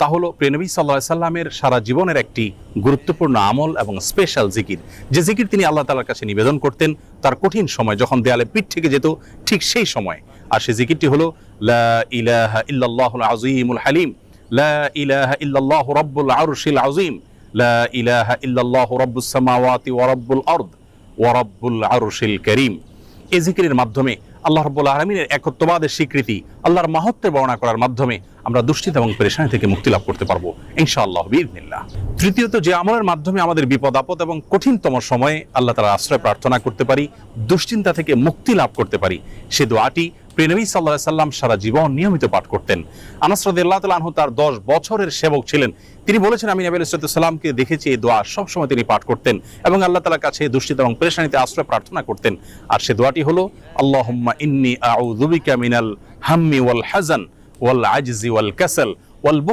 তা হলো প্রিয় নবী সাল্লাল্লাহু আলাইহি সাল্লামের সারা জীবনের একটি গুরুত্বপূর্ণ আমল এবং স্পেশাল জিকির, যে জিকির তিনি আল্লাহ তাআলার কাছে নিবেদন করতেন তার কঠিন সময় যখন দেয়ালে পিঠ থেকে যেত ঠিক সেই সময়। আর সেই জিকিরটি হলো লা ইলাহা ইল্লাল্লাহুল আযীমুল হালিম, লা ইলাহা ইল্লাল্লাহু রাব্বুল আরশিল আযীম, লা ইলাহা ইল্লাল্লাহু রাব্বুস সামাওয়াতি ওয়া রাব্বুল আরদ ওয়া রাব্বুল আরশিল কারীম। এই জিকিরের মাধ্যমে আল্লাহ রাব্বুল আলামিনের একত্ববাদের স্বীকৃতি, আল্লাহর মাহাত্ম্য বর্ণনা করার মাধ্যমে আমরা দুশ্চিন্তা এবং পেরেশানি থেকে মুক্তি লাভ করতে পারবো ইনশাআল্লাহ বিইذনিল্লাহ। তৃতীয়ত, যে আমলের মাধ্যমে আমাদের বিপদ আপদ এবং কঠিনতম সময়ে আল্লাহ তাআলার আশ্রয় প্রার্থনা করতে পারি, দুশ্চিন্তা থেকে মুক্তি লাভ করতে পারি, সে দোয়াটি প্রিয় নবী সাল্লাল্লাহু আলাইহি সাল্লাম সারা জীবন নিয়মিত পাঠ করতেন। আনাস রাদিয়াল্লাহু তাআলা আনহু তার 10 বছরের সেবক ছিলেন। তিনি বলেছেন, আমি নবী আলাইহিস সালামকে দেখেছি এই দোয়া সবসময় তিনি পাঠ করতেন এবং আল্লাহ তাআলার কাছে দুশ্চিন্তা এবং পেরেশানিতে আশ্রয় প্রার্থনা করতেন। আর সে দোয়াটি হলো আল্লাহুম্মা ইন্নী আউযু বিকা মিনাল হাম্মি ওয়াল হাযান ওয়াল আজজি ওয়াল কাসাল ওয়াল